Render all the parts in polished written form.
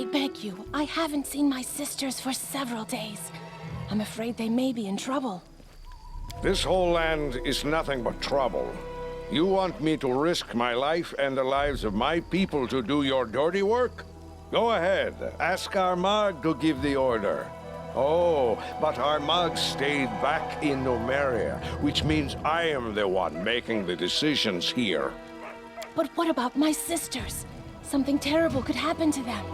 beg you. I haven't seen my sisters for several days. I'm afraid they may be in trouble. This whole land is nothing but trouble. You want me to risk my life and the lives of my people to do your dirty work? Go ahead, ask Armagh to give the order. Oh, but Armagh stayed back in Numeria, which means I am the one making the decisions here. But what about my sisters? Something terrible could happen to them.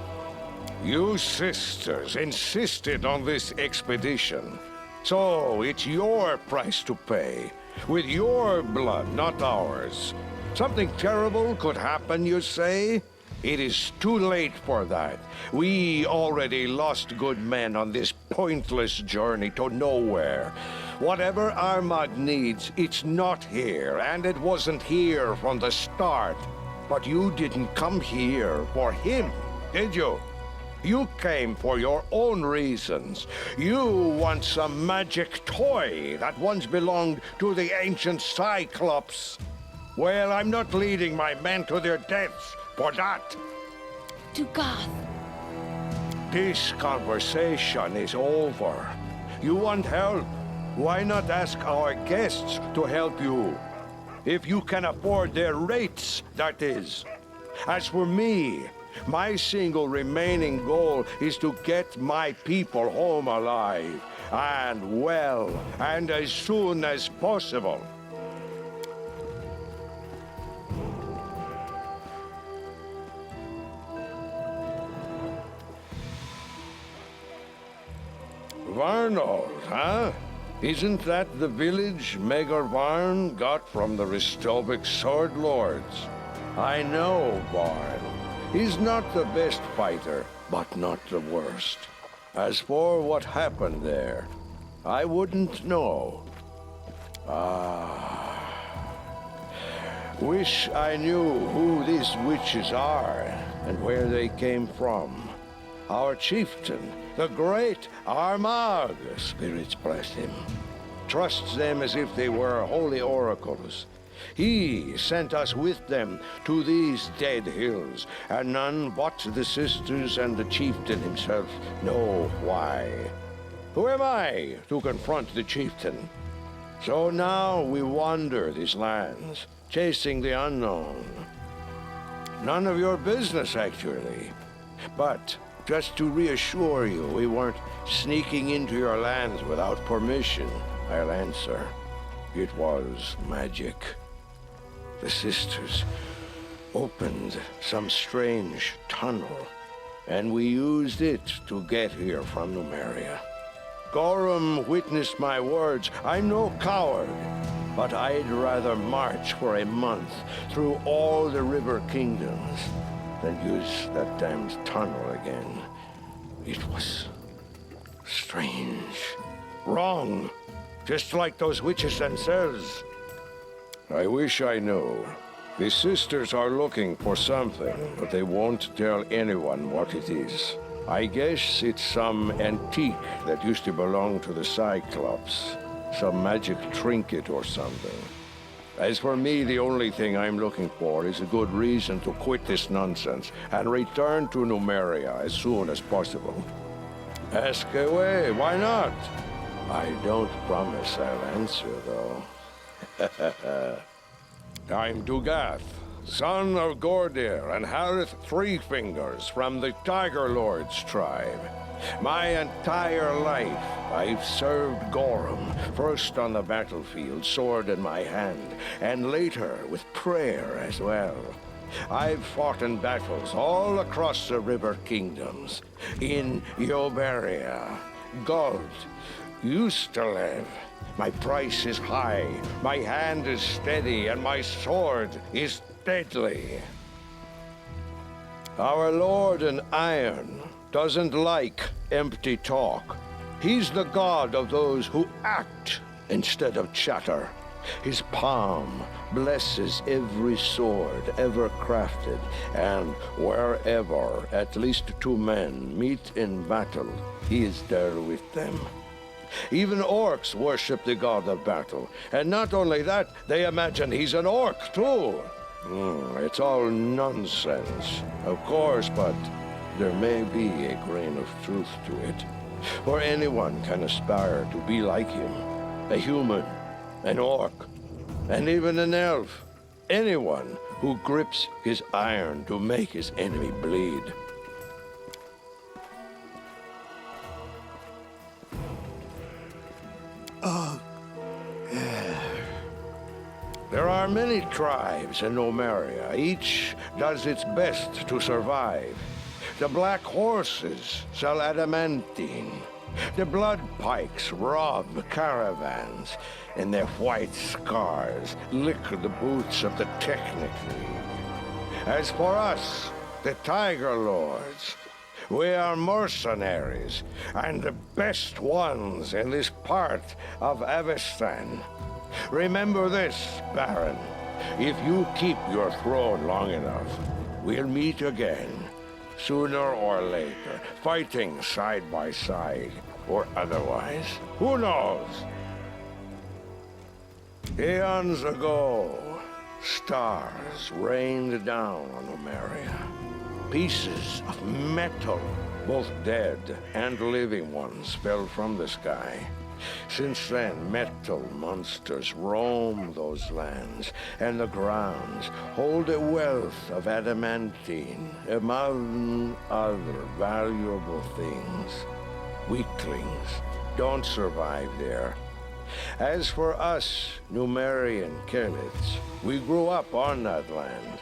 You sisters insisted on this expedition. So it's your price to pay. With your blood, not ours. Something terrible could happen, you say? It is too late for that. We already lost good men on this pointless journey to nowhere. Whatever Armagh needs, it's not here, and it wasn't here from the start. But you didn't come here for him, did you? You came for your own reasons. You want some magic toy that once belonged to the ancient Cyclops. Well, I'm not leading my men to their deaths for that. To Goth. This conversation is over. You want help? Why not ask our guests to help you? If you can afford their rates, that is. As for me, my single remaining goal is to get my people home alive, and well, and as soon as possible. Varnold, huh? Isn't that the village Megar Varn got from the Ristovik Sword Lords? I know Varn. He's not the best fighter, but not the worst. As for what happened there, I wouldn't know. Wish I knew who these witches are and where they came from. Our chieftain, the great Armagh, spirits bless him, trusts them as if they were holy oracles. He sent us with them to these dead hills, and none but the sisters and the chieftain himself know why. Who am I to confront the chieftain? So now we wander these lands, chasing the unknown. None of your business, actually. But just to reassure you, we weren't sneaking into your lands without permission, I'll answer. It was magic. The sisters opened some strange tunnel, and we used it to get here from Numeria. Gorham witnessed my words. I'm no coward, but I'd rather march for a month through all the river kingdoms than use that damned tunnel again. It was strange, wrong, just like those witches themselves. I wish I knew. The sisters are looking for something, but they won't tell anyone what it is. I guess it's some antique that used to belong to the Cyclops. Some magic trinket or something. As for me, the only thing I'm looking for is a good reason to quit this nonsense and return to Numeria as soon as possible. Ask away, why not? I don't promise I'll answer, though. I'm Dugath, son of Gordir and Harith Three Fingers from the Tiger Lord's tribe. My entire life, I've served Gorham, first on the battlefield, sword in my hand, and later with prayer as well. I've fought in battles all across the river kingdoms, in Yoberia, Guld, Ustalev. My price is high, my hand is steady, and my sword is deadly. Our Lord in Iron doesn't like empty talk. He's the god of those who act instead of chatter. His palm blesses every sword ever crafted, and wherever at least two men meet in battle, he is there with them. Even orcs worship the god of battle, and not only that, they imagine he's an orc too. It's all nonsense, of course, but there may be a grain of truth to it. For anyone can aspire to be like him. A human, an orc, and even an elf. Anyone who grips his iron to make his enemy bleed. There are many tribes in Nomeria. Each does its best to survive. The Black Horses sell adamantine. The Blood Pikes rob caravans, and their white scars lick the boots of the technically. As for us, the Tiger Lords, we are mercenaries, and the best ones in this part of Avestan. Remember this, Baron. If you keep your throne long enough, we'll meet again. Sooner or later, fighting side by side, or otherwise. Who knows? Eons ago, stars rained down on Nomeria. Pieces of metal, both dead and living ones, fell from the sky. Since then, metal monsters roam those lands, and the grounds hold a wealth of adamantine, among other valuable things. Weaklings don't survive there. As for us, Numerian Kelets, we grew up on that land.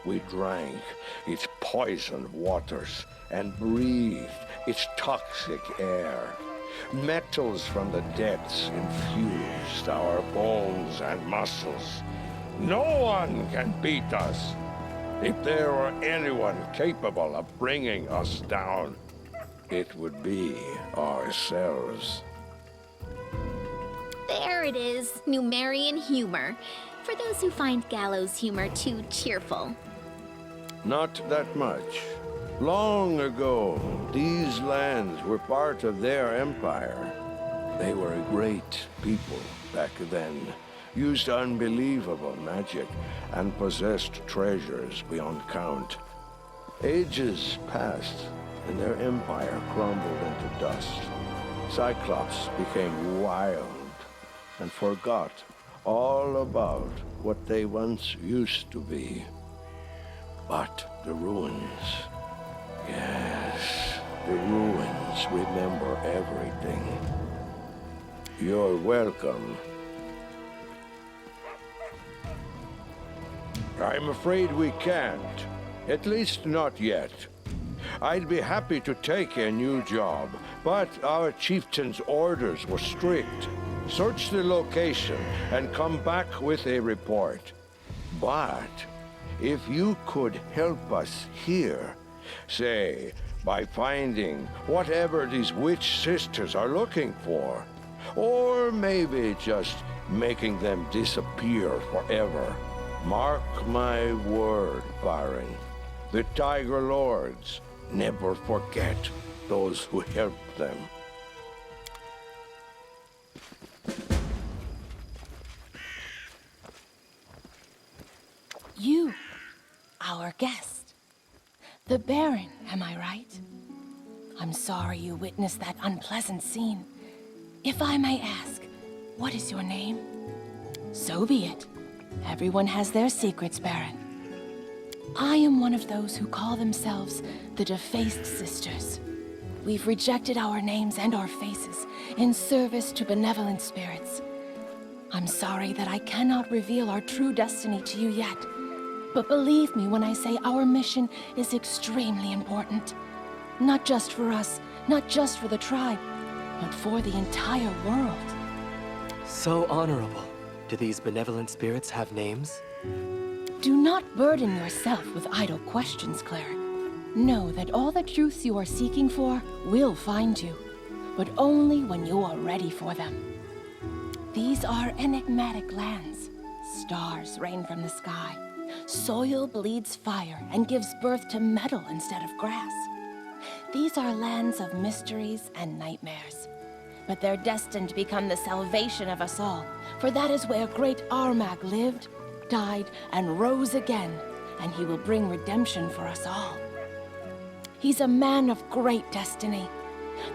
We drank its poisoned waters and breathed its toxic air. Metals from the depths infused our bones and muscles. No one can beat us. If there were anyone capable of bringing us down, it would be ourselves. There it is, Numerian humor. For those who find gallows humor too cheerful. Not that much. Long ago, these lands were part of their empire. They were a great people back then, used unbelievable magic, and possessed treasures beyond count. Ages passed, and their empire crumbled into dust. Cyclops became wild and forgot all about what they once used to be. But the ruins... Yes, the ruins remember everything. You're welcome. I'm afraid we can't. At least not yet. I'd be happy to take a new job, but our chieftain's orders were strict. Search the location and come back with a report. But if you could help us here, say, by finding whatever these witch sisters are looking for, or maybe just making them disappear forever. Mark my word, Baron. The Tiger Lords never forget those who helped them. You, our guest. The Baron, am I right? I'm sorry you witnessed that unpleasant scene. If I may ask, what is your name? So be it. Everyone has their secrets, Baron. I am one of those who call themselves the Defaced Sisters. We've rejected our names and our faces in service to benevolent spirits. I'm sorry that I cannot reveal our true destiny to you yet. But believe me when I say our mission is extremely important. Not just for us, not just for the tribe, but for the entire world. So honorable. Do these benevolent spirits have names? Do not burden yourself with idle questions, cleric. Know that all the truths you are seeking for will find you, but only when you are ready for them. These are enigmatic lands. Stars rain from the sky. Soil bleeds fire and gives birth to metal instead of grass. These are lands of mysteries and nightmares. But they're destined to become the salvation of us all, for that is where great Armag lived, died, and rose again, and he will bring redemption for us all. He's a man of great destiny.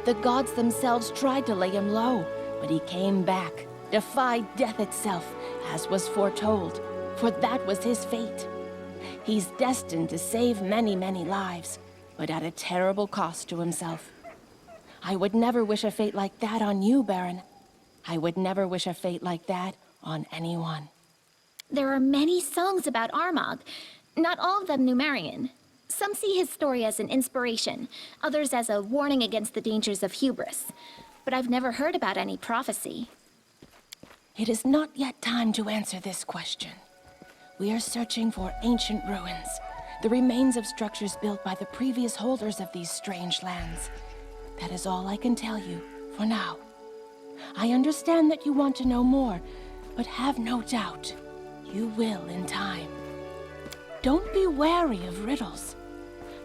The gods themselves tried to lay him low, but he came back, defied death itself, as was foretold, for that was his fate. He's destined to save many, many lives, but at a terrible cost to himself. I would never wish a fate like that on you, Baron. I would never wish a fate like that on anyone. There are many songs about Armagh, not all of them Numerian. Some see his story as an inspiration, others as a warning against the dangers of hubris. But I've never heard about any prophecy. It is not yet time to answer this question. We are searching for ancient ruins, the remains of structures built by the previous holders of these strange lands. That is all I can tell you for now. I understand that you want to know more, but have no doubt, you will in time. Don't be wary of riddles.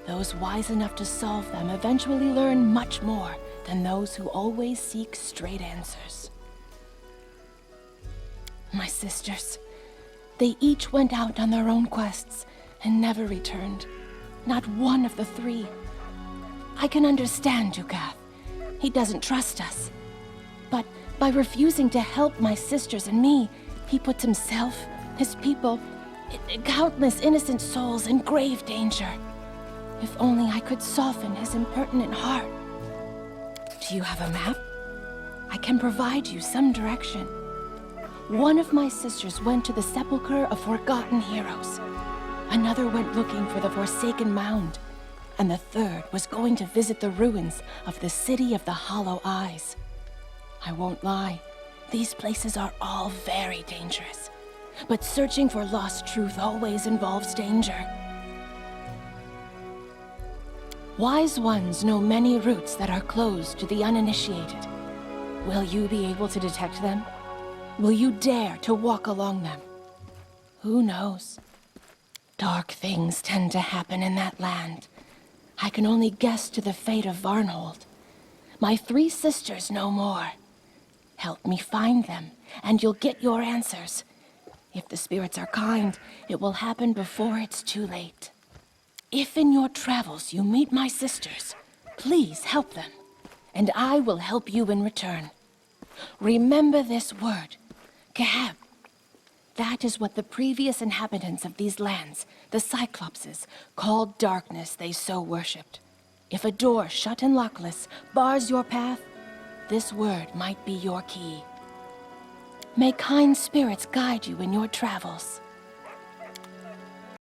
Those wise enough to solve them eventually learn much more than those who always seek straight answers. My sisters, they each went out on their own quests and never returned. Not one of the three. I can understand Jugath. He doesn't trust us. But by refusing to help my sisters and me, he puts himself, his people, countless innocent souls in grave danger. If only I could soften his impertinent heart. Do you have a map? I can provide you some direction. One of my sisters went to the sepulchre of forgotten heroes. Another went looking for the Forsaken Mound. And the third was going to visit the ruins of the City of the Hollow Eyes. I won't lie, these places are all very dangerous. But searching for lost truth always involves danger. Wise ones know many routes that are closed to the uninitiated. Will you be able to detect them? Will you dare to walk along them? Who knows? Dark things tend to happen in that land. I can only guess to the fate of Varnhold. My 3 sisters know more. Help me find them, and you'll get your answers. If the spirits are kind, it will happen before it's too late. If in your travels you meet my sisters, please help them, and I will help you in return. Remember this word, Kahab. That is what the previous inhabitants of these lands, the Cyclopses, called darkness they so worshipped. If a door shut and lockless bars your path, this word might be your key. May kind spirits guide you in your travels.